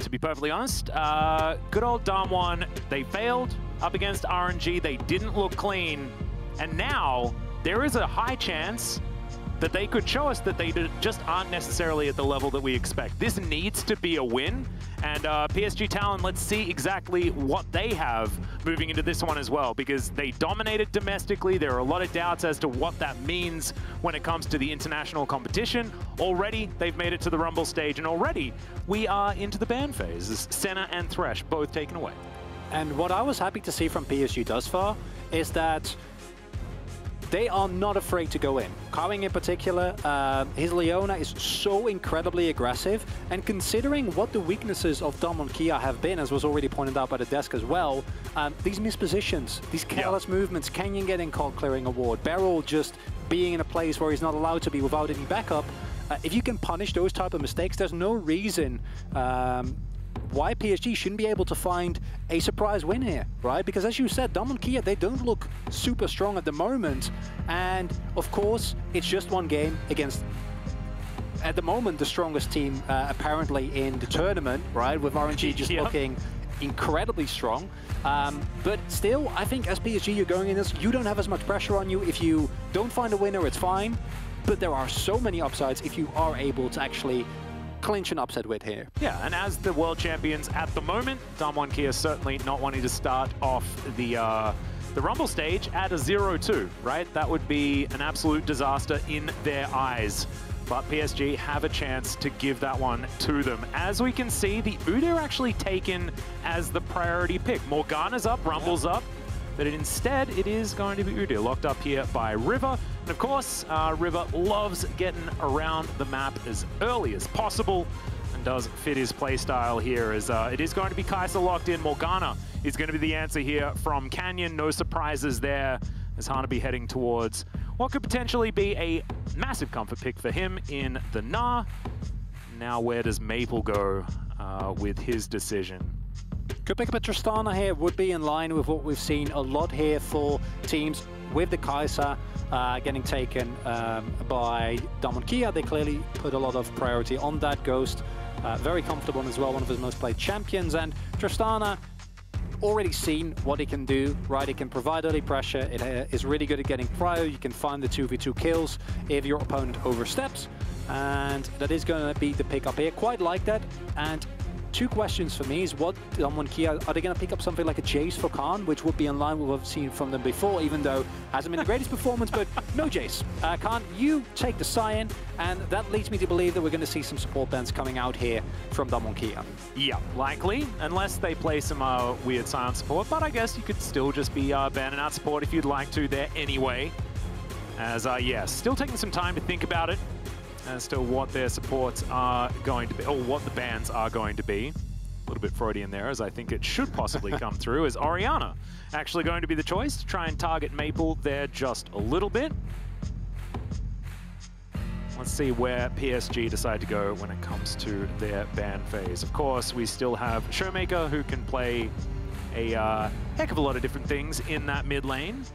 to be perfectly honest. Good old DAMWON, they failed up against RNG. They didn't look clean. And now there is a high chance that they could show us that they just aren't necessarily at the level that we expect. This needs to be a win. And PSG Talon, let's see exactly what they have moving into this one as well, because they dominated domestically. There are a lot of doubts as to what that means when it comes to the international competition. Already, they've made it to the Rumble stage, and already we are into the ban phase. As Senna and Thresh both taken away. And what I was happy to see from PSG thus far is that they are not afraid to go in. Kawing in particular, his Leona is so incredibly aggressive, and considering what the weaknesses of DWG Kia have been, as was already pointed out by the desk as well, these mispositions, these careless movements, Canyon getting caught clearing a ward, Beryl just being in a place where he's not allowed to be without any backup, if you can punish those type of mistakes, there's no reason why PSG shouldn't be able to find a surprise win here, right? Because as you said, DWG Kia, they don't look super strong at the moment. And of course, it's just one game against, at the moment, the strongest team apparently in the tournament, right? With RNG just looking incredibly strong. But still, I think as PSG, you're going in this, you don't have as much pressure on you. If you don't find a winner, it's fine. But there are so many upsides if you are able to actually clinch an upset with here. Yeah, and as the world champions at the moment, DWG Kia certainly not wanting to start off the Rumble stage at a 0-2, right? That would be an absolute disaster in their eyes. But PSG have a chance to give that one to them. As we can see, the Udyr are actually taken as the priority pick. Morgana's up, Rumble's up, but instead it is going to be Udyr, locked up here by River. And of course, River loves getting around the map as early as possible and does fit his playstyle here, as it is going to be Kai'Sa locked in. Morgana is going to be the answer here from Canyon. No surprises there, as Hanabi heading towards what could potentially be a massive comfort pick for him in the Gnar. Now where does Maple go with his decision? Could pick up a Tristana here, would be in line with what we've seen a lot here for teams with the Kai'Sa getting taken by DWG Kia. They clearly put a lot of priority on that Ghost. Very comfortable as well, one of his most played champions. And Tristana, already seen what he can do, right? It can provide early pressure. It is really good at getting cryo. You can find the 2v2 kills if your opponent oversteps. And that is going to be the pickup here. Quite like that. And two questions for me is what DWG Kia, are they going to pick up something like a Jace for Khan, which would be in line with what we've seen from them before, even though hasn't been the greatest performance, but no Jace. Khan, you take the Cyan, and that leads me to believe that we're going to see some support bans coming out here from DWG Kia. Yeah, likely, unless they play some weird Cyan support, but I guess you could still just be banning out support if you'd like to there anyway. As, yeah, still taking some time to think about it as to what their supports are going to be, or what the bans are going to be. A little bit Freudian there, as I think it should possibly come through, as Orianna actually going to be the choice to try and target Maple there just a little bit. Let's see where PSG decide to go when it comes to their ban phase. Of course, we still have Showmaker, who can play a heck of a lot of different things in that mid lane.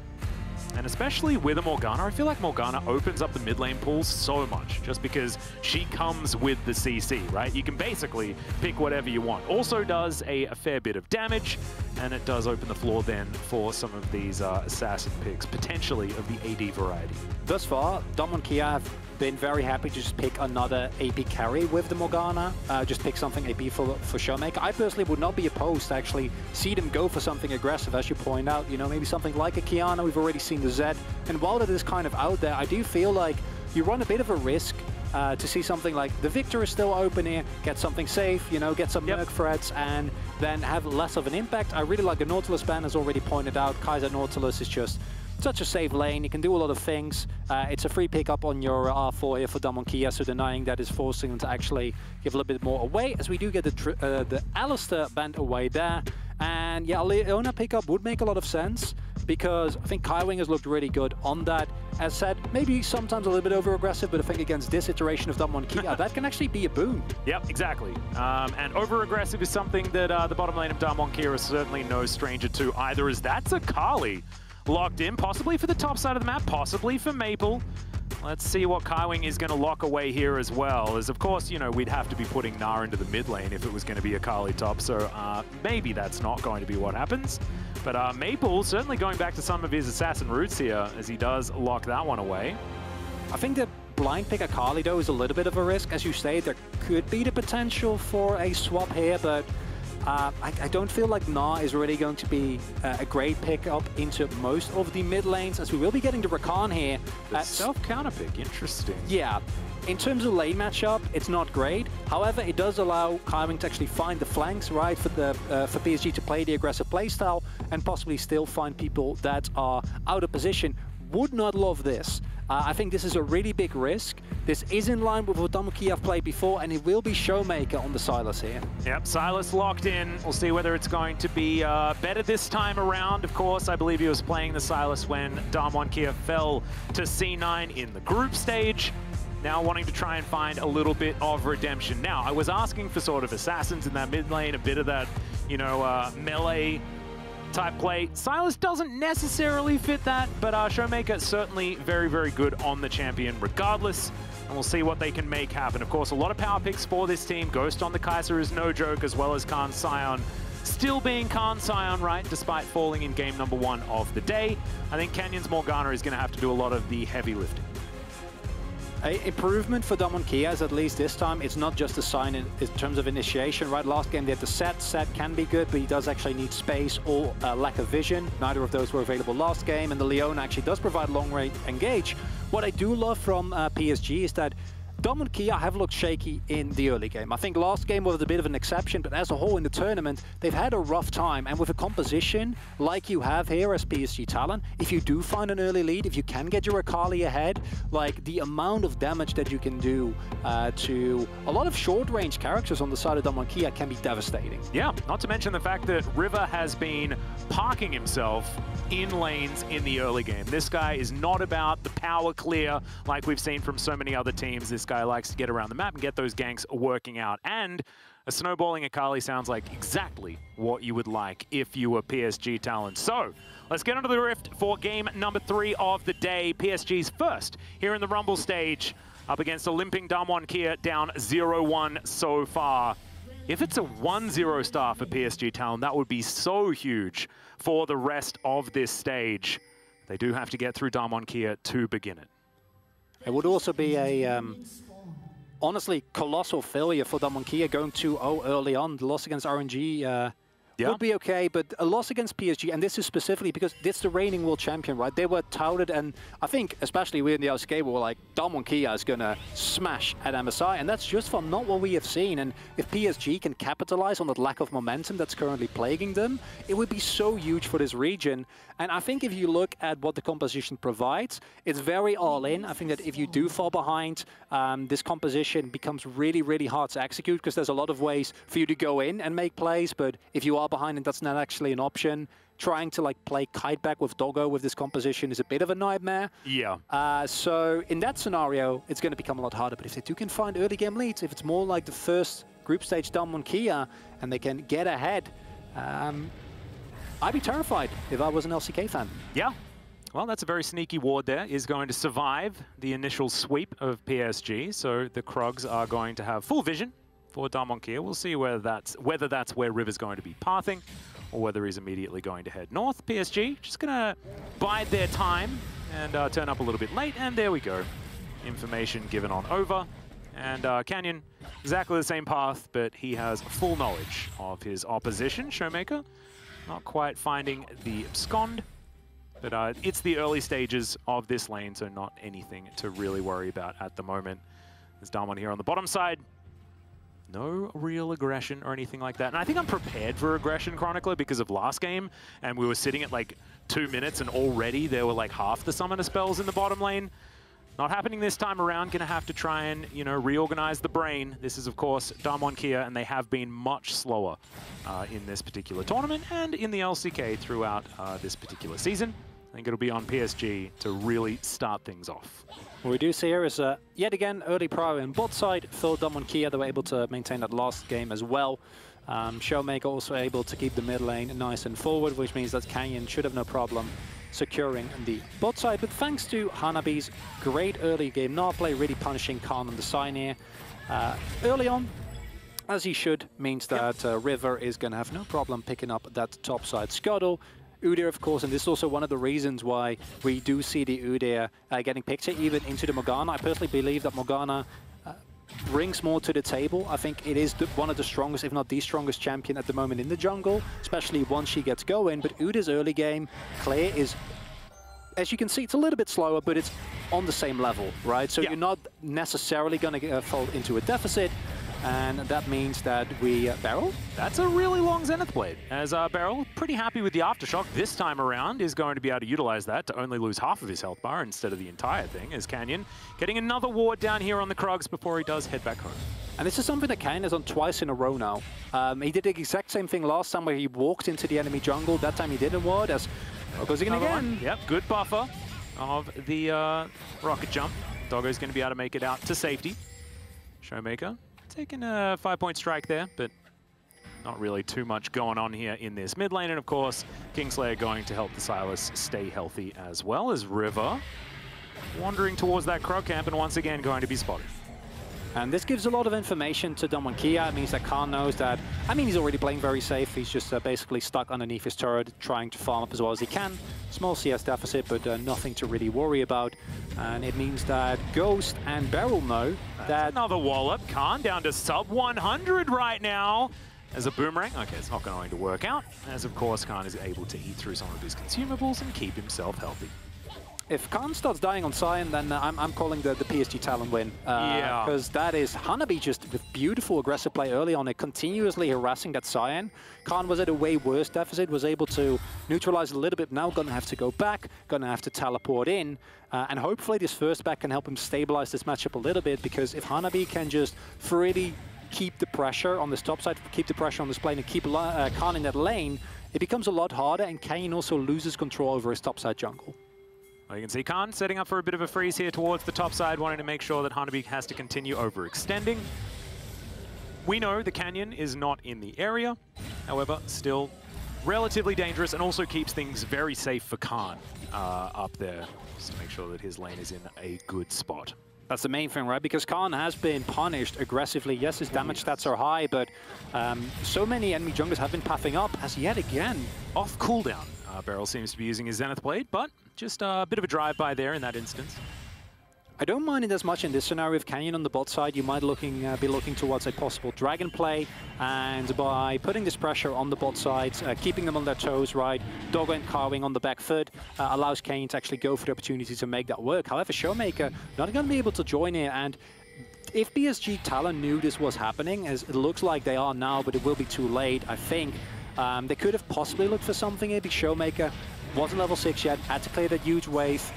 And especially with a Morgana, I feel like Morgana opens up the mid lane pool so much, just because she comes with the CC, right? You can basically pick whatever you want. Also does a fair bit of damage, and it does open the floor then for some of these assassin picks, potentially of the AD variety. Thus far, DWG Kia have been very happy to just pick another AP carry with the Morgana, just pick something AP for Showmaker. I personally would not be opposed to actually see them go for something aggressive, as you point out, you know, maybe something like a Kiana. We've already seen the Zed, and while that is kind of out there, I do feel like you run a bit of a risk to see something like the Victor is still open here, get something safe, you know, get some Merc threats, and then have less of an impact. I really like the Nautilus ban, as already pointed out. Kai'Sa Nautilus is just such a safe lane. You can do a lot of things. It's a free pickup on your R4 here for DWG Kia, so denying that is forcing them to actually give a little bit more away, as we do get the Alistair banned away there. And yeah, a Leona pickup would make a lot of sense, because I think Kaiwing has looked really good on that. As said, maybe sometimes a little bit over-aggressive, but I think against this iteration of DWG Kia, that can actually be a boon. Yep, exactly. And over-aggressive is something that the bottom lane of DWG Kia is certainly no stranger to either, as that's a Kali locked in, possibly for the top side of the map, possibly for Maple. Let's see what Kaiwing is going to lock away here as well. As of course, you know, we'd have to be putting Na into the mid lane if it was going to be a Kali top. So maybe that's not going to be what happens. But Maple certainly going back to some of his assassin roots here as he does lock that one away. I think the blind pick Akali though is a little bit of a risk. As you say, there could be the potential for a swap here, but I don't feel like Na is really going to be a great pickup into most of the mid lanes, as we will be getting the Rakan here. The self-counter pick, interesting. Yeah, in terms of lane matchup, it's not great. However, it does allow Kaiwing to actually find the flanks, right, for PSG to play the aggressive playstyle and possibly still find people that are out of position. Would not love this. I think this is a really big risk. This is in line with what DWG have played before, and it will be Showmaker on the Sylas here. Yep, Sylas locked in. We'll see whether it's going to be better this time around. Of course, I believe he was playing the Sylas when DAMWON fell to C9 in the group stage. Now wanting to try and find a little bit of redemption. Now, I was asking for sort of assassins in that mid lane, a bit of that, you know, melee type play. Sylas doesn't necessarily fit that, but Showmaker certainly very, very good on the champion regardless, and we'll see what they can make happen. Of course, a lot of power picks for this team. Ghost on the Kai'Sa is no joke, as well as Khan Sion. Still being Khan Sion, right, despite falling in game number 1 of the day. I think Canyon's Morgana is going to have to do a lot of the heavy lifting. An improvement for DWG, as at least this time, it's not just a sign in terms of initiation, right? Last game they had the set. Set can be good, but he does actually need space or lack of vision. Neither of those were available last game, and the Leona actually does provide long-range engage. What I do love from PSG is that DWG have looked shaky in the early game. I think last game was a bit of an exception, but as a whole in the tournament, they've had a rough time. And with a composition like you have here as PSG Talon, if you do find an early lead, if you can get your Akali ahead, like the amount of damage that you can do to a lot of short-range characters on the side of DWG can be devastating. Yeah, not to mention the fact that River has been parking himself in lanes in the early game. This guy is not about the power clear like we've seen from so many other teams. This guy likes to get around the map and get those ganks working out. And a snowballing Akali sounds like exactly what you would like if you were PSG Talon. So let's get onto the Rift for game number 3 of the day. PSG's first here in the Rumble stage, up against a limping DAMWON down 0-1 so far. If it's a 1-0 star for PSG Talon, that would be so huge for the rest of this stage. They do have to get through DWG to begin it. It would also be a, honestly, colossal failure for DWG going 2-0 early on. The loss against RNG would be okay, but a loss against PSG, and this is specifically because this is the reigning world champion, right? They were touted, and I think, especially we in the LCK, we were like, DWG is going to smash at MSI, and that's just from not what we have seen. And if PSG can capitalize on that lack of momentum that's currently plaguing them, it would be so huge for this region. And I think if you look at what the composition provides, it's very all-in. I think that if you do fall behind, this composition becomes really, really hard to execute because there's a lot of ways for you to go in and make plays, but if you are behind and that's not actually an option, trying to like play kite back with Doggo with this composition is a bit of a nightmare. Yeah. So in that scenario, it's going to become a lot harder. But if they do can find early game leads, if it's more like the first group stage DWG and they can get ahead, I'd be terrified if I was an LCK fan. Yeah. Well, that's a very sneaky ward there. Is going to survive the initial sweep of PSG. So the Krugs are going to have full vision for DWG. We'll see whether that's where River's going to be pathing or whether he's immediately going to head north. PSG just going to bide their time and turn up a little bit late. And there we go. Information given on over. And Canyon, exactly the same path, but he has full knowledge of his opposition. Showmaker not quite finding the abscond, but it's the early stages of this lane, so not anything to really worry about at the moment. There's DAMWON here on the bottom side. No real aggression or anything like that. And I think I'm prepared for aggression, Chronicler, because of last game, and we were sitting at like 2 minutes and already there were like half the summoner spells in the bottom lane. Not happening this time around. Gonna have to try and, you know, reorganize the brain. This is, of course, DAMWON, and they have been much slower in this particular tournament and in the LCK throughout this particular season. I think it'll be on PSG to really start things off. What we do see here is, yet again, early prior in bot side for DWG. They were able to maintain that last game as well. Showmaker also able to keep the mid lane nice and forward, which means that Canyon should have no problem securing the bot side. But thanks to Hanabi's great early game not play, really punishing Khan on the side here early on, as he should, means that River is going to have no problem picking up that top side scuttle. Udyr, of course, and this is also one of the reasons why we do see the Udyr getting picked here, even into the Morgana. I personally believe that Morgana brings more to the table. I think it is one of the strongest, if not the strongest champion at the moment in the jungle, especially once she gets going. But Udyr's early game, Claire, is, as you can see, it's a little bit slower, but it's on the same level, right? So you're not necessarily going to fall into a deficit. And that means that we Beryl. That's a really long Zenith Blade, as Beryl, pretty happy with the Aftershock this time around, is going to be able to utilize that to only lose half of his health bar instead of the entire thing, as Canyon getting another ward down here on the Krugs before he does head back home. And this is something that Canyon has done twice in a row now. He did the exact same thing last time where he walked into the enemy jungle. That time he didn't ward, as goes again. Yep, good buffer of the rocket jump. Doggo's going to be able to make it out to safety. Showmaker taking a 5-point strike there, but not really too much going on here in this mid lane. And of course, Kingslayer going to help the Silas stay healthy, as well as River wandering towards that Krug camp and once again going to be spotted. And this gives a lot of information to DWG Kia. It means that Khan knows that, I mean, he's already playing very safe. He's just basically stuck underneath his turret, trying to farm up as well as he can. Small CS deficit, but nothing to really worry about. And it means that Ghost and Beryl know that... Another wallop. Khan down to sub 100 right now. As a boomerang, okay, it's not going to work out. As of course, Khan is able to eat through some of his consumables and keep himself healthy. If Khan starts dying on Sion, then I'm calling the PSG Talon win. Because that is Hanabi just with beautiful aggressive play early on it, continuously harassing that Sion. Khan was at a way worse deficit, was able to neutralize a little bit. Now gonna have to go back, gonna have to teleport in. And hopefully this first back can help him stabilize this matchup a little bit, because if Hanabi can just really keep the pressure on this top side, keep the pressure on this plane, and keep Khan in that lane, it becomes a lot harder, and Kane also loses control over his top side jungle. Well, you can see Khan setting up for a bit of a freeze here towards the top side, wanting to make sure that Hanabi has to continue overextending. We know the Canyon is not in the area, however, still relatively dangerous, and also keeps things very safe for Khan up there, just to make sure that his lane is in a good spot. That's the main thing, right? Because Khan has been punished aggressively. Yes, his damage stats are high, but so many enemy junglers have been pathing up as yet again. Off cooldown. Beryl seems to be using his Zenith Blade, but just a bit of a drive-by there in that instance. I don't mind it as much in this scenario. With Canyon on the bot side, you might be looking towards a possible dragon play, and by putting this pressure on the bot sides, keeping them on their toes, right, Doggo and Carving on the back foot, allows Canyon to actually go for the opportunity to make that work. However, Showmaker not going to be able to join here, and if PSG Talon knew this was happening, as it looks like they are now, but it will be too late, I think. They could have possibly looked for something here, because Showmaker wasn't level 6 yet, had to clear that huge wave.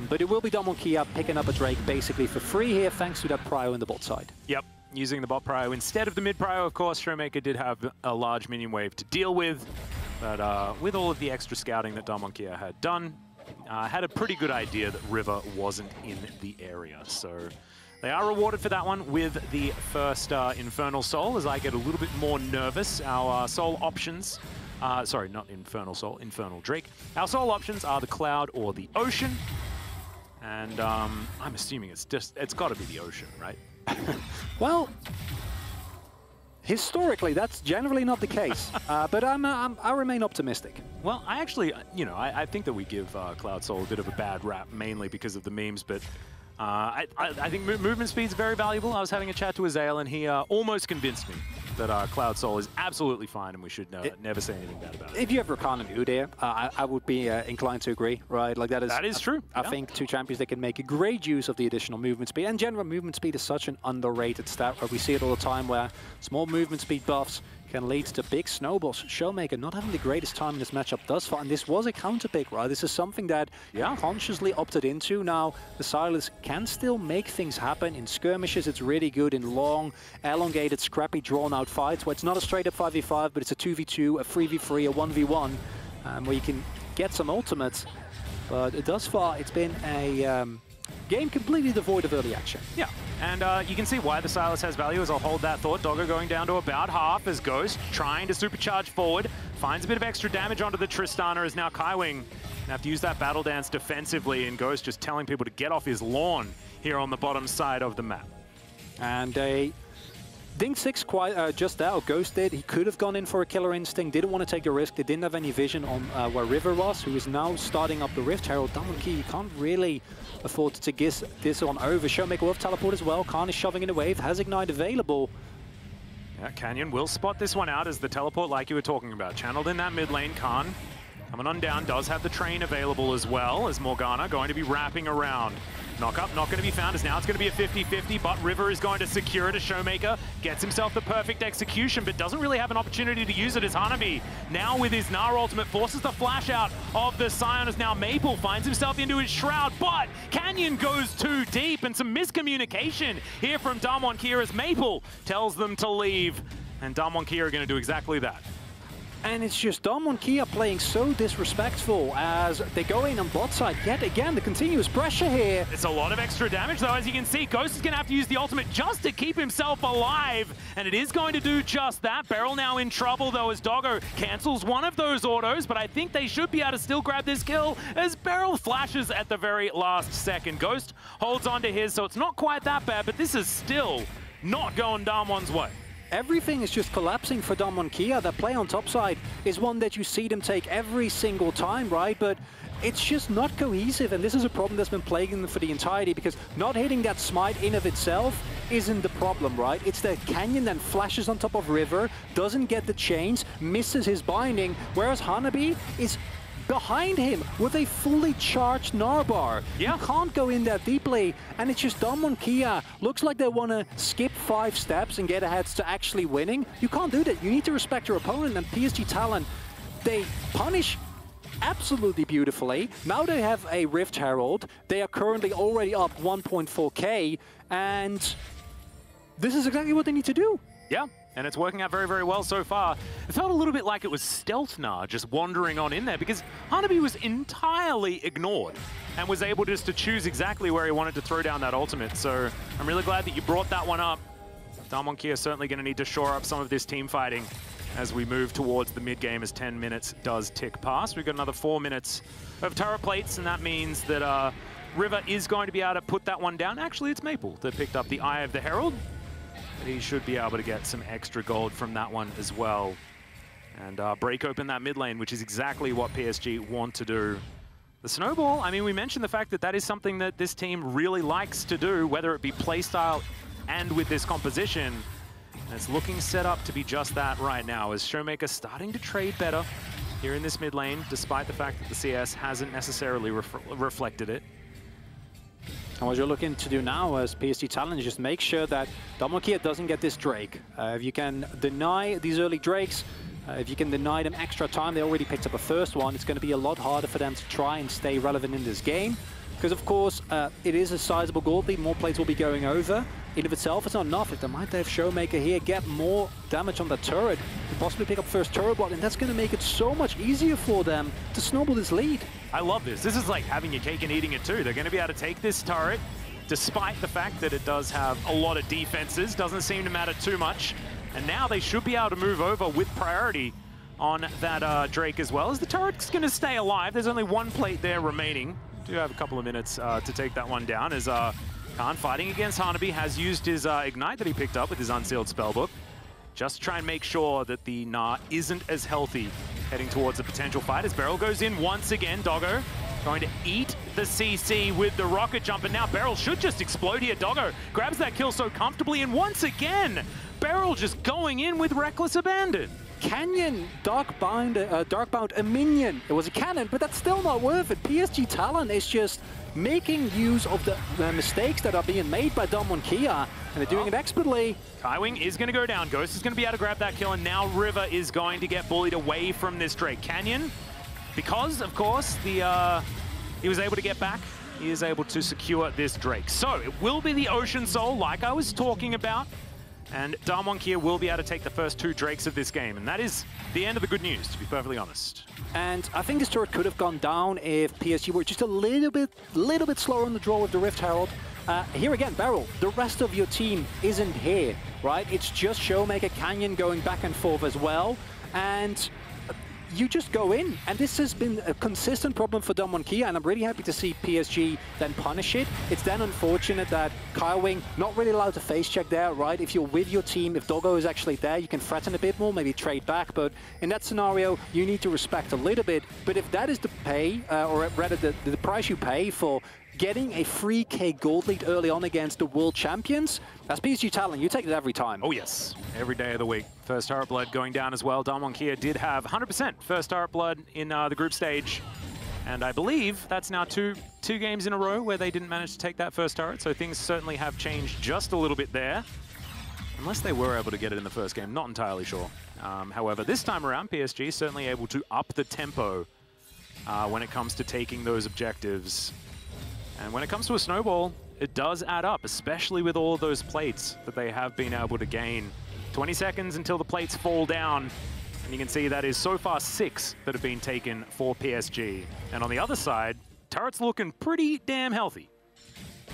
But it will be DWG Kia picking up a Drake basically for free here, thanks to that prio in the bot side. Yep, using the bot prio instead of the mid prio, of course. Showmaker did have a large minion wave to deal with, but with all of the extra scouting that DWG Kia had done, had a pretty good idea that River wasn't in the area. So they are rewarded for that one with the first Infernal Soul, as I get a little bit more nervous. Our soul options, sorry, not Infernal Soul, Infernal Drake. Our soul options are the Cloud or the Ocean. And I'm assuming it's got to be the Ocean, right? Well, historically, that's generally not the case, but I remain optimistic. Well, I actually, you know, I think that we give Cloud Soul a bit of a bad rap, mainly because of the memes, but I think movement speed's very valuable. I was having a chat to Azael, and he almost convinced me that Cloud Soul is absolutely fine, and we should never say anything bad about it. If you have Rakan and Udyr, I would be inclined to agree, right? Like that is true. I think two champions that can make a great use of the additional movement speed. And general movement speed is such an underrated stat, where we see it all the time, where small movement speed buffs can lead to big snowballs. Showmaker not having the greatest time in this matchup thus far, and this was a counter pick, right? This is something that consciously opted into. Now, the Silas can still make things happen. In skirmishes, it's really good. In long, elongated, scrappy, drawn-out fights, where it's not a straight-up 5v5, but it's a 2v2, a 3v3, a 1v1, where you can get some ultimates. But thus far, it's been a game completely devoid of early action. Yeah, and you can see why the Silas has value, as I'll hold that thought. Doggo going down to about half as Ghost trying to supercharge forward. Finds a bit of extra damage onto the Tristana as now Kaiwing gonna have to use that battle dance defensively, and Ghost just telling people to get off his lawn here on the bottom side of the map. And a Ding 6 quite just out. Ghost did. He could have gone in for a killer instinct. Didn't want to take a risk. They didn't have any vision on where River was, who is now starting up the Rift Herald. DWG, you can't really afford to give this one over. Showmaker will teleport as well. Khan is shoving in a wave. Has Ignite available. Yeah, Canyon will spot this one out as the teleport, like you were talking about. Channeled in that mid lane. Khan coming on down, does have the train available as well, as Morgana going to be wrapping around. Knock up, not going to be found, as now it's going to be a 50-50, but River is going to secure it as Showmaker gets himself the perfect execution, but doesn't really have an opportunity to use it as Hanabi. Now with his Gnar ultimate, forces the flash out of the Scion, as now Maple finds himself into his Shroud, but Canyon goes too deep, and some miscommunication here from DAMWON as Maple tells them to leave, and DAMWON are going to do exactly that. And it's just DWG playing so disrespectful as they go in on bot side. Yet again, the continuous pressure here. It's a lot of extra damage though, as you can see. Ghost is going to have to use the ultimate just to keep himself alive. And it is going to do just that. Beryl now in trouble though, as Doggo cancels one of those autos. But I think they should be able to still grab this kill as Beryl flashes at the very last second. Ghost holds on to his, so it's not quite that bad. But this is still not going DAMWON's way. Everything is just collapsing for DWG. That play on top side is one that you see them take every single time, right? But it's just not cohesive, and this is a problem that's been plaguing them for the entirety, because not hitting that smite in of itself isn't the problem, right? It's that Canyon then flashes on top of River, doesn't get the chains, misses his binding, whereas Hanabi is behind him with a fully charged Narbar. Yeah. You can't go in that deeply, and it's just DWG looks like they want to skip 5 steps and get ahead to actually winning. You can't do that. You need to respect your opponent, and PSG Talon, they punish absolutely beautifully. Now they have a Rift Herald. They are currently already up 1.4k, and this is exactly what they need to do. Yeah. And it's working out very, very well so far. It felt a little bit like it was Stealth Gnar just wandering on in there, because Hanabi was entirely ignored and was able just to choose exactly where he wanted to throw down that ultimate. So I'm really glad that you brought that one up. DWG are certainly going to need to shore up some of this team fighting as we move towards the mid-game, as 10 minutes does tick past. We've got another 4 minutes of turret plates, and that means that River is going to be able to put that one down. Actually, it's Maple that picked up the Eye of the Herald. He should be able to get some extra gold from that one as well. And break open that mid lane, which is exactly what PSG want to do. The snowball, I mean, we mentioned the fact that that is something that this team really likes to do, whether it be playstyle and with this composition. And it's looking set up to be just that right now, as Showmaker starting to trade better here in this mid lane, despite the fact that the CS hasn't necessarily reflected it. And what you're looking to do now as PSG Talon is just make sure that DWG doesn't get this Drake. If you can deny these early Drakes, if you can deny them extra time, they already picked up a first one, it's going to be a lot harder for them to try and stay relevant in this game. Because of course, it is a sizable gold lead, more plates will be going over. In of itself, it's not enough. If they might have Showmaker here, get more damage on the turret, and possibly pick up first turret block, and that's going to make it so much easier for them to snowball this lead. I love this. This is like having your cake and eating it too. They're going to be able to take this turret, despite the fact that it does have a lot of defenses, doesn't seem to matter too much. And now they should be able to move over with priority on that Drake as well, as the turret's going to stay alive. There's only one plate there remaining. Do have a couple of minutes to take that one down, as Khan fighting against Hanabi has used his Ignite that he picked up with his Unsealed Spellbook. Just to try and make sure that the Gnar isn't as healthy heading towards a potential fight, as Beryl goes in once again. Doggo going to eat the CC with the rocket jump, and now Beryl should just explode here. Doggo grabs that kill so comfortably, and once again, Beryl just going in with reckless abandon. Canyon Darkbound a minion. It was a cannon, but that's still not worth it. PSG Talon is just making use of the mistakes that are being made by DWG, and they're doing it expertly. Kaiwing is going to go down. Ghost is going to be able to grab that kill, and now River is going to get bullied away from this Drake. Canyon, because, of course, he was able to get back, he is able to secure this Drake. So, it will be the Ocean Soul, like I was talking about. And DWG Kia will be able to take the first 2 Drakes of this game, and that is the end of the good news, to be perfectly honest. And I think this turret could have gone down if PSG were just a little bit slower on the draw with the Rift Herald. Here again, Beryl, the rest of your team isn't here, right? It's just Showmaker, Canyon going back and forth as well, and you just go in, and this has been a consistent problem for DWG Kia, and I'm really happy to see PSG then punish it. It's then unfortunate that Kyle Wing not really allowed to face check there, right? If you're with your team, if Doggo is actually there, you can threaten a bit more, maybe trade back, but in that scenario, you need to respect a little bit. But if that is the pay, or rather the price you pay for getting a 3K gold lead early on against the world champions, as PSG Talon, you take it every time. Oh yes, every day of the week. First Turret Blood going down as well. DWG Kia did have 100% first Turret Blood in the group stage. And I believe that's now two games in a row where they didn't manage to take that first turret. So things certainly have changed just a little bit there. Unless they were able to get it in the first game, not entirely sure. However, this time around, PSG certainly able to up the tempo when it comes to taking those objectives. And when it comes to a snowball, it does add up, especially with all of those plates that they have been able to gain. 20 seconds until the plates fall down. And you can see that is so far 6 that have been taken for PSG. And on the other side, turret's looking pretty damn healthy.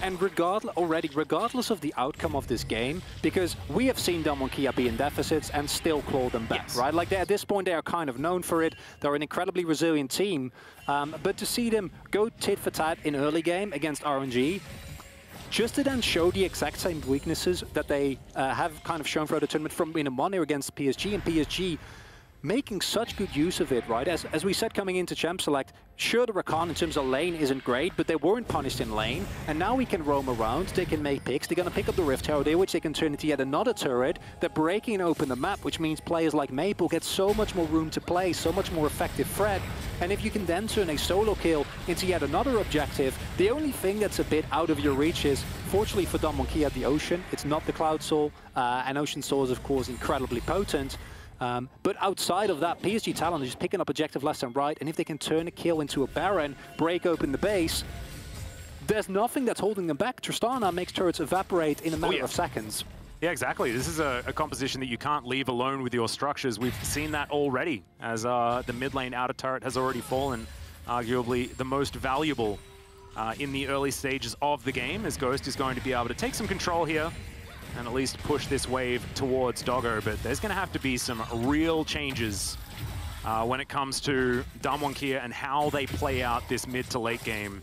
And regardless of the outcome of this game, because we have seen DWG Kia be in deficits and still claw them back, right? Like at this point, they are kind of known for it. They're an incredibly resilient team. But to see them go tit for tat in early game against RNG, just to then show the exact same weaknesses that they have kind of shown throughout the tournament from in one year against PSG, and PSG making such good use of it, right? As we said coming into Champ Select, sure, the Rakan in terms of lane isn't great, but they weren't punished in lane, and now we can roam around, they can make picks, they're going to pick up the Rift Tower there, which they can turn into yet another turret. They're breaking open the map, which means players like Maple get so much more room to play, so much more effective threat, and if you can then turn a solo kill into yet another objective, the only thing that's a bit out of your reach is, fortunately for DWG Kia, the Ocean. It's not the Cloud Soul, and Ocean Soul is of course incredibly potent. But outside of that, PSG Talon is just picking up objective left and right, and if they can turn a kill into a Baron, break open the base, there's nothing that's holding them back. Tristana makes turrets evaporate in a matter of seconds. Yeah, exactly. This is a composition that you can't leave alone with your structures. We've seen that already, as the mid lane outer turret has already fallen, arguably the most valuable in the early stages of the game, as Ghost is going to be able to take some control here and at least push this wave towards Doggo, but there's going to have to be some real changes when it comes to DWG Kia and how they play out this mid to late game,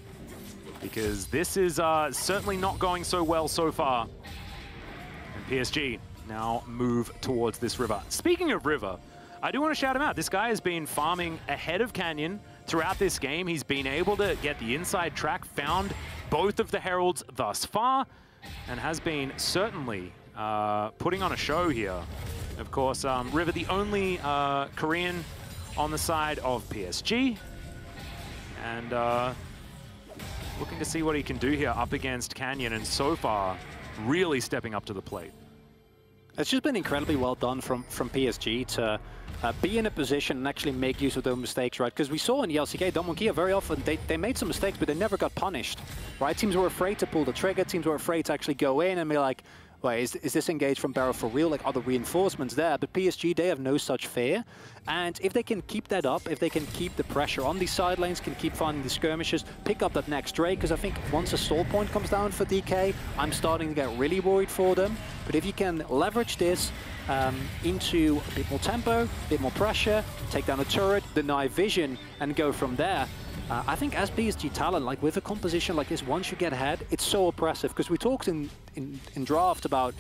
because this is certainly not going so well so far. And PSG now move towards this river. Speaking of river, I do want to shout him out. This guy has been farming ahead of Canyon throughout this game. He's been able to get the inside track, found both of the Heralds thus far, and has been certainly putting on a show here. Of course, River, the only Korean on the side of PSG, and looking to see what he can do here up against Canyon, and so far, really stepping up to the plate. It's just been incredibly well done from PSG to be in a position and actually make use of those mistakes, right? Because we saw in the LCK, DWG Kia very often, they made some mistakes, but they never got punished, right? Teams were afraid to pull the trigger, teams were afraid to actually go in and be like, wait, is this engaged from Barrow for real? Like, are the reinforcements there? But PSG, they have no such fear. And if they can keep that up, if they can keep the pressure on these side lanes, can keep finding the skirmishes, pick up that next Drake, because I think once a stall point comes down for DK, I'm starting to get really worried for them. But if you can leverage this into a bit more tempo, a bit more pressure, take down a turret, deny vision, and go from there, I think as PSG Talon, like with a composition like this, once you get ahead, it's so oppressive. Because we talked in draft about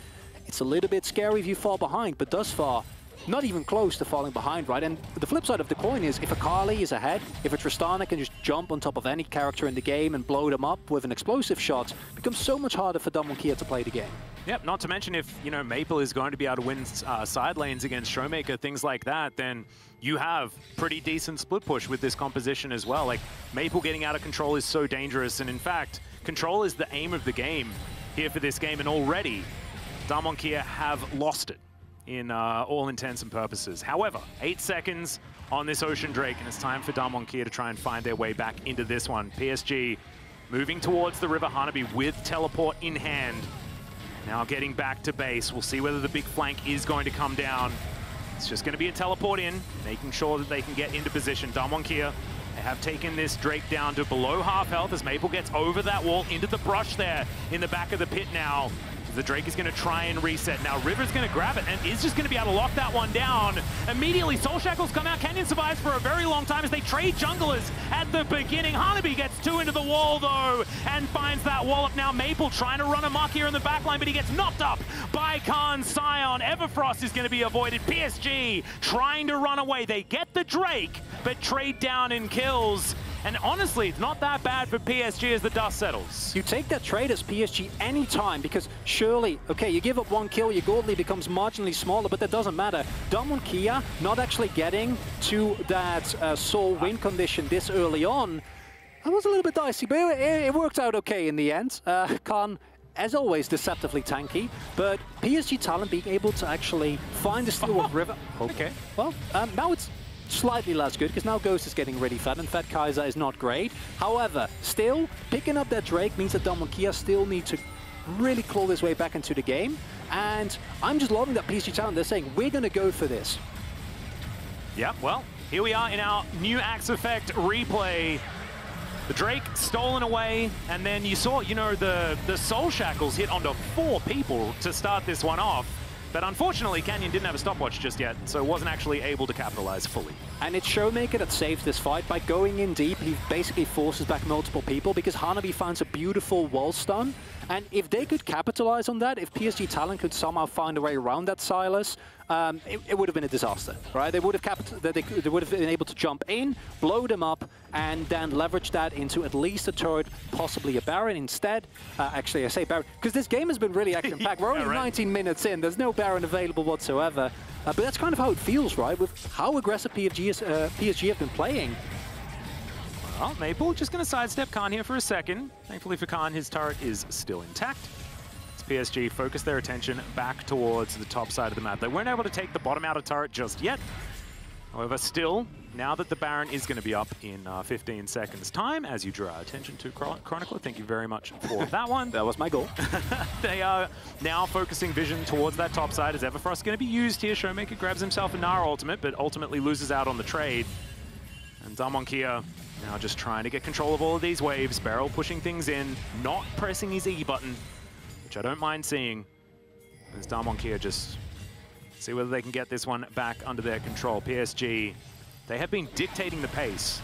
it's a little bit scary if you fall behind, but thus far, not even close to falling behind, right? And the flip side of the coin is if a Kali is ahead, if a Tristana can just jump on top of any character in the game and blow them up with an explosive shot, it becomes so much harder for DWG Kia to play the game. Yep, not to mention if, you know, Maple is going to be able to win side lanes against Showmaker, things like that, then you have pretty decent split push with this composition as well. Like, Maple getting out of control is so dangerous, and in fact, control is the aim of the game here for this game, and already DWG Kia have lost it in all intents and purposes. However, 8 seconds on this Ocean Drake, and it's time for DWG Kia to try and find their way back into this one. PSG moving towards the River Hanabi with teleport in hand. Now getting back to base. We'll see whether the big flank is going to come down. It's just going to be a teleport in, making sure that they can get into position. DWG Kia, they have taken this Drake down to below half health as Maple gets over that wall into the brush there in the back of the pit now. The Drake is going to try and reset. Now River's going to grab it and is just going to be able to lock that one down. Immediately, Soul Shackles come out. Canyon survives for a very long time as they trade junglers at the beginning. Hanabi gets 2 into the wall, though, and finds that wallop. Now Maple trying to run amok here in the backline, but he gets knocked up by Khan Sion. Everfrost is going to be avoided. PSG trying to run away. They get the Drake, but trade down in kills. And honestly, it's not that bad for PSG as the dust settles. You take that trade as PSG anytime, because surely, okay, you give up 1 kill, your gold lead becomes marginally smaller, but that doesn't matter. DWG Kia not actually getting to that Soul win condition this early on, that was a little bit dicey, but it worked out okay in the end. Khan, as always, deceptively tanky, but PSG Talon being able to actually find the steal with River. Okay. Well, now it's slightly less good, because now Ghost is getting really fat, and Fat Kaiser is not great. However, still, picking up that Drake means that DWG Kia still need to really claw his way back into the game, and I'm just loving that PSG Talon, they're saying, we're going to go for this. Yeah, well, here we are in our new Axe Effect replay. The Drake stolen away, and then you saw, you know, the Soul Shackles hit onto 4 people to start this one off. But unfortunately, Canyon didn't have a stopwatch just yet, so wasn't actually able to capitalize fully. And it's Showmaker that saves this fight. By going in deep, he basically forces back multiple people because Hanabi finds a beautiful wall stun. And if they could capitalize on that, if PSG Talon could somehow find a way around that Silas, it would have been a disaster, right? They would have been able to jump in, blow them up, and then leverage that into at least a turret, possibly a Baron. Instead, actually I say Baron, because this game has been really action-packed. We're only 19 minutes in, there's no Baron available whatsoever. But that's kind of how it feels, right? With how aggressive PSG have been playing. Well, Maple just going to sidestep Khan here for a second. Thankfully for Khan, his turret is still intact. As PSG focus their attention back towards the top side of the map. They weren't able to take the bottom outer turret just yet. However, still, now that the Baron is going to be up in 15 seconds time, as you draw our attention to Chronicler, thank you very much for that one. That was my goal. They are now focusing vision towards that top side as Everfrost going to be used here. Showmaker grabs himself a Nara ultimate, but ultimately loses out on the trade. And DWG Kia now just trying to get control of all of these waves. Beryl pushing things in, not pressing his E button, which I don't mind seeing. As DWG Kia just see whether they can get this one back under their control. PSG, they have been dictating the pace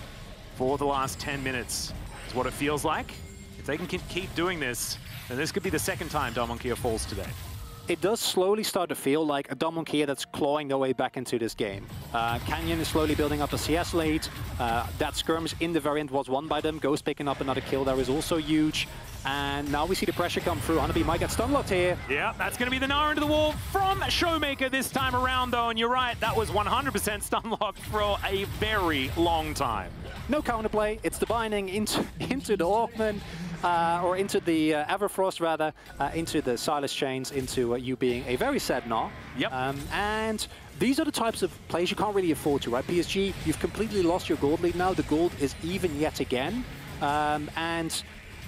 for the last 10 minutes, is what it feels like. If they can keep doing this, then this could be the second time DWG Kia falls today. It does slowly start to feel like a DWG Kia that's clawing their way back into this game. Canyon is slowly building up a CS lead. That skirmish in the very end was won by them. Ghost picking up another kill there is also huge. And now we see the pressure come through. Hanabi might get stunlocked here. Yeah, that's going to be the Nara into the wall from Showmaker this time around, though. And you're right, that was 100% stunlocked for a very long time. No counterplay. It's the binding into the Hawkman. Or into the Everfrost, rather, into the Silas chains, into you being a very sad Gnaw. Yep. And these are the types of plays you can't really afford to, right? PSG, you've completely lost your gold lead now. The gold is even yet again. And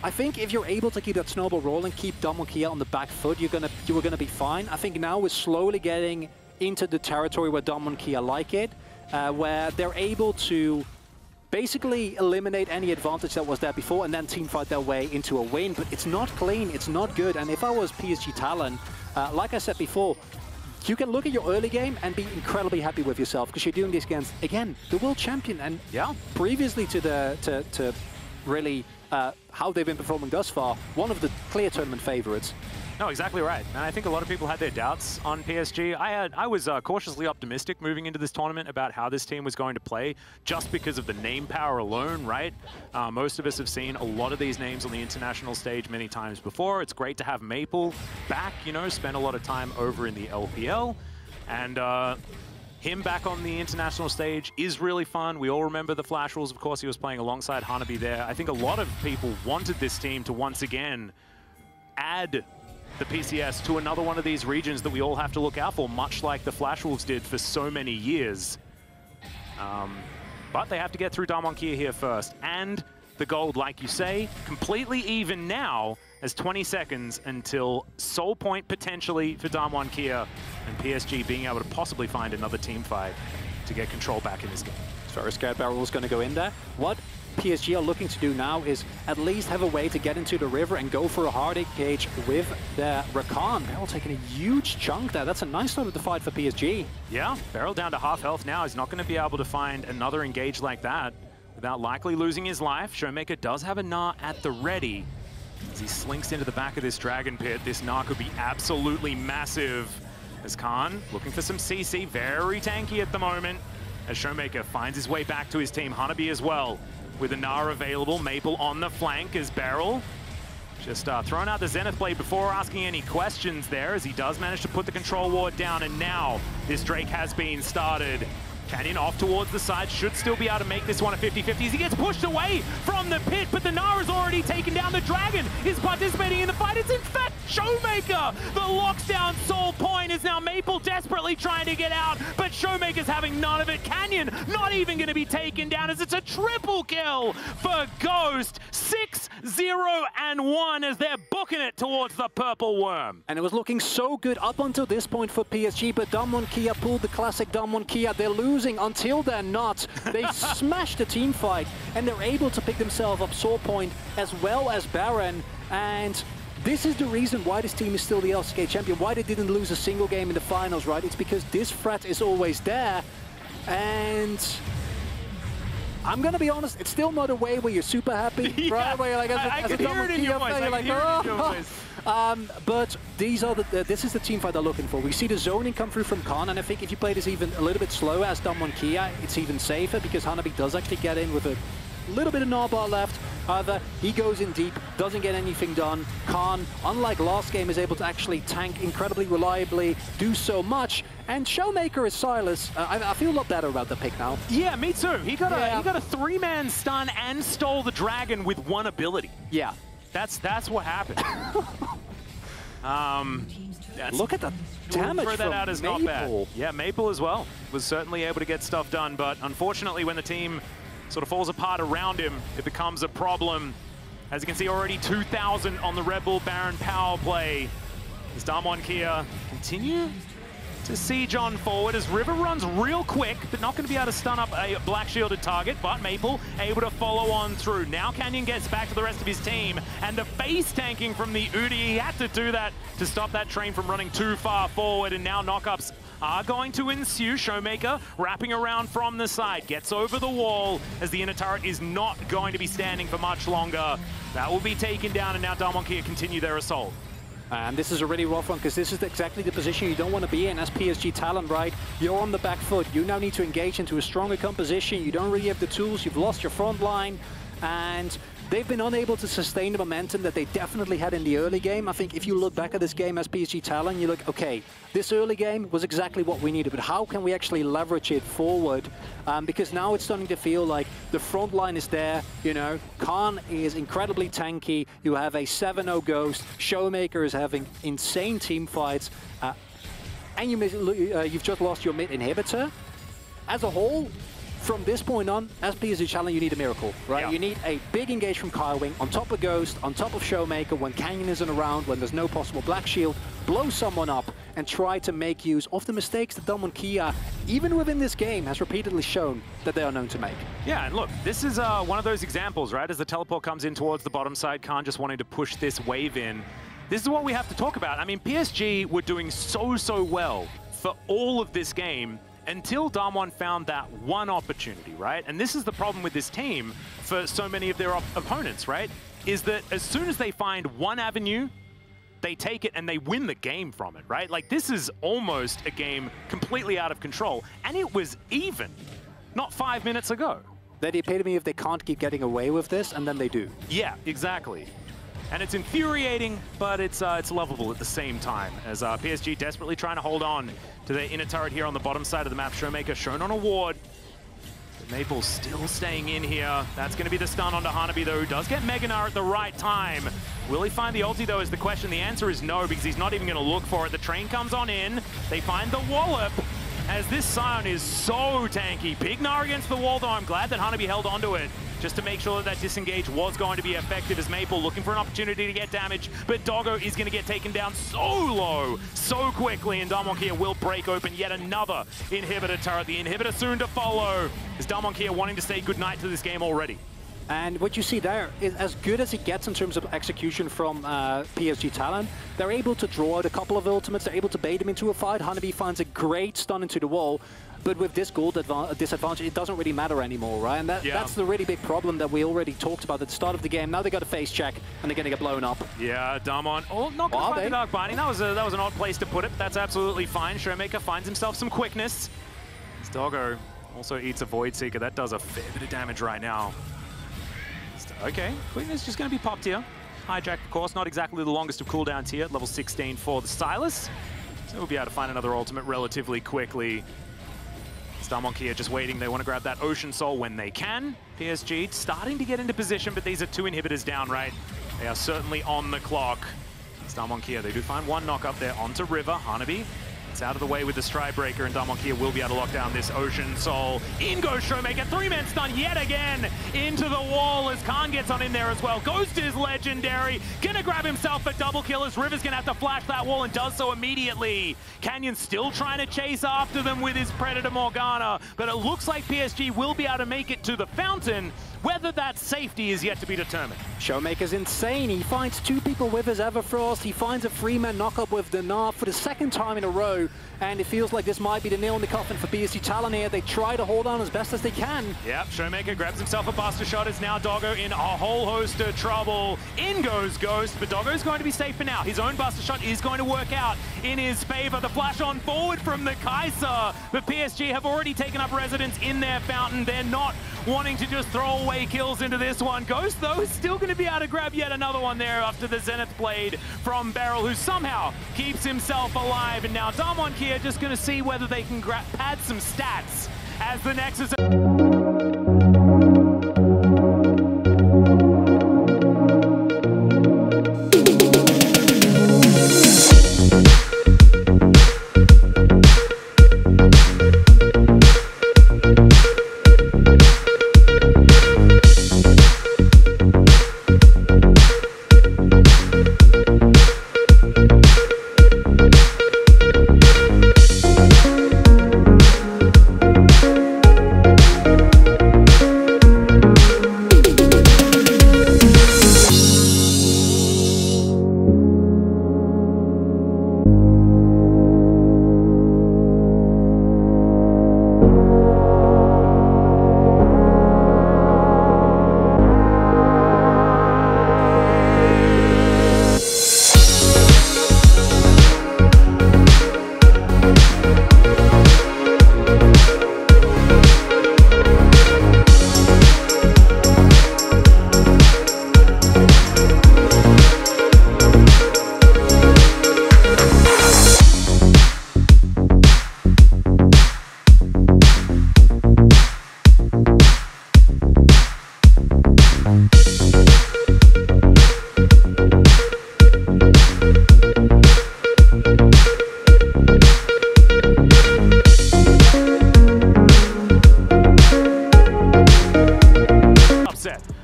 I think if you're able to keep that snowball rolling, keep DWG Kia on the back foot, you were gonna be fine. I think now we're slowly getting into the territory where DWG Kia like it, where they're able to basically eliminate any advantage that was there before and then teamfight their way into a win. But it's not clean, it's not good. And if I was PSG Talon, like I said before, you can look at your early game and be incredibly happy with yourself because you're doing this against, again, the world champion. And yeah, previously to really how they've been performing thus far, one of the clear tournament favorites. No, exactly right. And I think a lot of people had their doubts on PSG. I was cautiously optimistic moving into this tournament about how this team was going to play just because of the name power alone, right? Most of us have seen a lot of these names on the international stage many times before. It's great to have Maple back, you know, spend a lot of time over in the LPL. And him back on the international stage is really fun. We all remember the Flash rules. Of course, he was playing alongside Hanabi there. I think a lot of people wanted this team to once again add the PCS to another one of these regions that we all have to look out for, much like the Flash Wolves did for so many years. But they have to get through DWG Kia here first. And the gold, like you say, completely even now, as 20 seconds until Soul Point potentially for DAMWON Kia, and PSG being able to possibly find another team fight to get control back in this game. So very scared Beryl is going to go in there. What PSG are looking to do now is at least have a way to get into the river and go for a hard engage with their Rakan. Beryl taking a huge chunk there. That's a nice start of the fight for PSG. Yeah, Beryl down to half health now. He's not going to be able to find another engage like that without likely losing his life. Showmaker does have a Gnar at the ready. As he slinks into the back of this Dragon Pit, this Gnar could be absolutely massive. As Khan looking for some CC, very tanky at the moment. As Showmaker finds his way back to his team, Hanabi as well. With a Gnar available, Maple on the flank as Beryl just throwing out the Zenith Blade before asking any questions there, as he does manage to put the control ward down, and now this Drake has been started. Canyon off towards the side, should still be able to make this one a 50-50 as he gets pushed away from the pit, but the Gnar has already taken down the Dragon, is participating in the fight. It's in fact Showmaker that locks down Soul Point, is now Maple desperately trying to get out, but Showmaker's having none of it. Canyon not even going to be taken down as it's a triple kill for Ghost. 6-0-1 as they're booking it towards the Purple Worm. And it was looking so good up until this point for PSG, but DAMWON Kia pulled the classic DAMWON Kia. They're losing until they're not. They smashed the team fight, and they're able to pick themselves up Soul Point as well as Baron. And this is the reason why this team is still the LCK champion, why they didn't lose a single game in the finals, right? It's because this threat is always there. And I'm gonna be honest, it's still not a way where you're super happy, yeah, right? Where you're like, as a DAMWON Kia fan, you're like, oh. But these are this is the team fight they're looking for. We see the zoning come through from Khan, and I think if you play this even a little bit slower as DAMWON Kia, it's even safer because Hanabi does actually get in with a little bit of Gnar left. However, he goes in deep, doesn't get anything done. Khan, unlike last game, is able to actually tank incredibly reliably, do so much. And Showmaker is Silas. I feel a lot better about the pick now. Yeah, me too. He got a three-man stun and stole the Dragon with one ability. Yeah. That's what happened. Look at the damage throw that from out as Maple. Not bad. Yeah, Maple as well was certainly able to get stuff done, but unfortunately when the team sort of falls apart around him, it becomes a problem. As you can see, already 2,000 on the Red Bull Baron power play. As DAMWON Kia continue to siege on forward as River runs real quick, but not going to be able to stun up a black shielded target, but Maple able to follow on through. Now Canyon gets back to the rest of his team, and the base tanking from the Udi, he had to do that to stop that train from running too far forward, and now knockups are going to ensue. Showmaker wrapping around from the side, gets over the wall as the inner turret is not going to be standing for much longer. That will be taken down, and now DAMWON Kia continue their assault. And this is a really rough one because this is exactly the position you don't want to be in as PSG Talon, right? You're on the back foot. You now need to engage into a stronger composition. You don't really have the tools. You've lost your front line. And they've been unable to sustain the momentum that they definitely had in the early game. I think if you look back at this game as PSG Talon, you look, okay, this early game was exactly what we needed, but how can we actually leverage it forward? Because now it's starting to feel like the front line is there, you know, Khan is incredibly tanky, you have a 7-0 Ghost, Showmaker is having insane team fights, and you've just lost your mid inhibitor. As a whole, from this point on, as PSG Talon, you need a miracle, right? Yeah. You need a big engage from Kylewing, on top of Ghost, on top of Showmaker, when Canyon isn't around, when there's no possible Black Shield, blow someone up and try to make use of the mistakes that DAMWON Kia, even within this game, has repeatedly shown that they are known to make. Yeah, and look, this is one of those examples, right? As the teleport comes in towards the bottom side, Khan just wanting to push this wave in. This is what we have to talk about. I mean, PSG were doing so well for all of this game, until DAMWON found that one opportunity, right? And this is the problem with this team for so many of their opponents, right? Is that as soon as they find one avenue, they take it and they win the game from it, right? Like, this is almost a game completely out of control. And it was even not 5 minutes ago. They're the epitome of they can't keep getting away with this, and then they do. Yeah, exactly. And it's infuriating, but it's lovable at the same time, as PSG desperately trying to hold on to their inner turret here on the bottom side of the map. Showmaker shown on a ward. But Maple still staying in here. That's going to be the stun onto Hanabi, though, who does get Mega Gnar at the right time. Will he find the ulti, though, is the question. The answer is no, because he's not even going to look for it. The train comes on in. They find the wallop. as this Scion is so tanky. Big Gnar against the wall, though. I'm glad that Hanabi held onto it just to make sure that disengage was going to be effective, as Maple looking for an opportunity to get damage, but Doggo is going to get taken down so low, so quickly, and DWG here will break open yet another inhibitor turret. The inhibitor soon to follow, as DWG here wanting to say goodnight to this game already. And what you see there is as good as it gets in terms of execution from PSG Talon. They're able to draw out a couple of ultimates, they're able to bait him into a fight. Hanabi finds a great stun into the wall, but with this gold disadvantage, it doesn't really matter anymore, right? And that's the really big problem that we already talked about at the start of the game. Now they got a face check, and they're going to get blown up. Yeah, DWG. Oh, not going to find the Dark Binding. That was an odd place to put it. That's absolutely fine. Showmaker finds himself some quickness. Doggo also eats a Void Seeker. That does a fair bit of damage right now. Okay, quickness just going to be popped here. Hijack, of course, not exactly the longest of cooldowns here at level 16 for the Silas. So we'll be able to find another ultimate relatively quickly. DWG here just waiting. They want to grab that Ocean Soul when they can. PSG starting to get into position, but these are two inhibitors down, right? They are certainly on the clock. DWG here, they do find one knock up there onto River. Hanabi, it's out of the way with the Stride Breaker, and DWG here will be able to lock down this Ocean Soul. In goes Showmaker, three-man stun yet again into the wall as Khan gets on in there as well. Ghost is legendary, gonna grab himself a double kill as River's gonna have to flash that wall and does so immediately. Canyon still trying to chase after them with his Predator Morgana, but it looks like PSG will be able to make it to the fountain. Whether that safety is yet to be determined. Showmaker's insane. He finds two people with his Everfrost. He finds a three-man knockup with the Gnar for the second time in a row. And it feels like this might be the nail in the coffin for PSG Talon here. They try to hold on as best as they can. Yep, Showmaker grabs himself a Buster Shot. It's now Doggo in a whole host of trouble. In goes Ghost, but Doggo's going to be safe for now. His own Buster Shot is going to work out in his favor. The flash on forward from the Kaiser. But PSG have already taken up residence in their fountain. They're not wanting to just throw away kills into this one. Ghost, though, is still going to be able to grab yet another one there after the Zenith Blade from Beryl, who somehow keeps himself alive. And now DWG here just going to see whether they can pad some stats as the Nexus...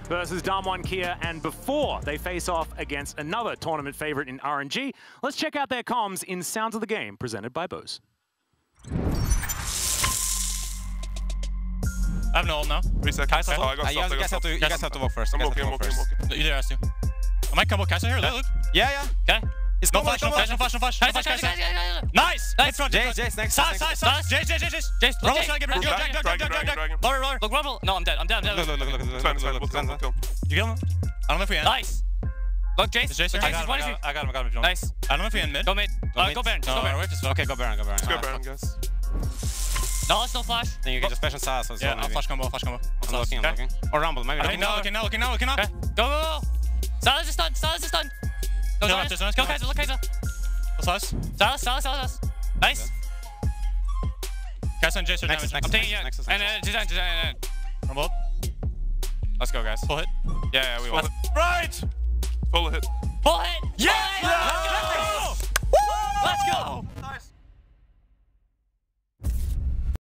versus DWG here, and before they face off against another tournament favorite in RNG, let's check out their comms in Sounds of the Game, presented by Bose. I have no ult now. Reset. Kaiser's ult. You guys have to walk first. I'm walking. You do rest too. I might come with Kaiser here. Look. Yeah. Okay. It's no flash. Kaiser. Nice. Jace, next. Jace. Rumble trying to get rid. Lower. Look, Rumble. No, I'm dead. Look. You kill him? I don't know if we end. Nice. Look, Jace. I got him. Nice. I don't know if we end mid. Go mid. Go Baron. Okay, go Baron. Let's go Baron, guys. No, it's no flash. Then you get just special size. Yeah, I'll flash combo. I'm looking. Or Rumble, maybe. Okay, now. Okay. Go. Silas is stunned. No, Kill Kaiser, look Kaiser. Silas. Nice. Kaiser and Jace are damage. I'm taking it. And design. Rumble. Let's go, guys. Full hit. Yeah, we will. Right! Full hit. Yeah!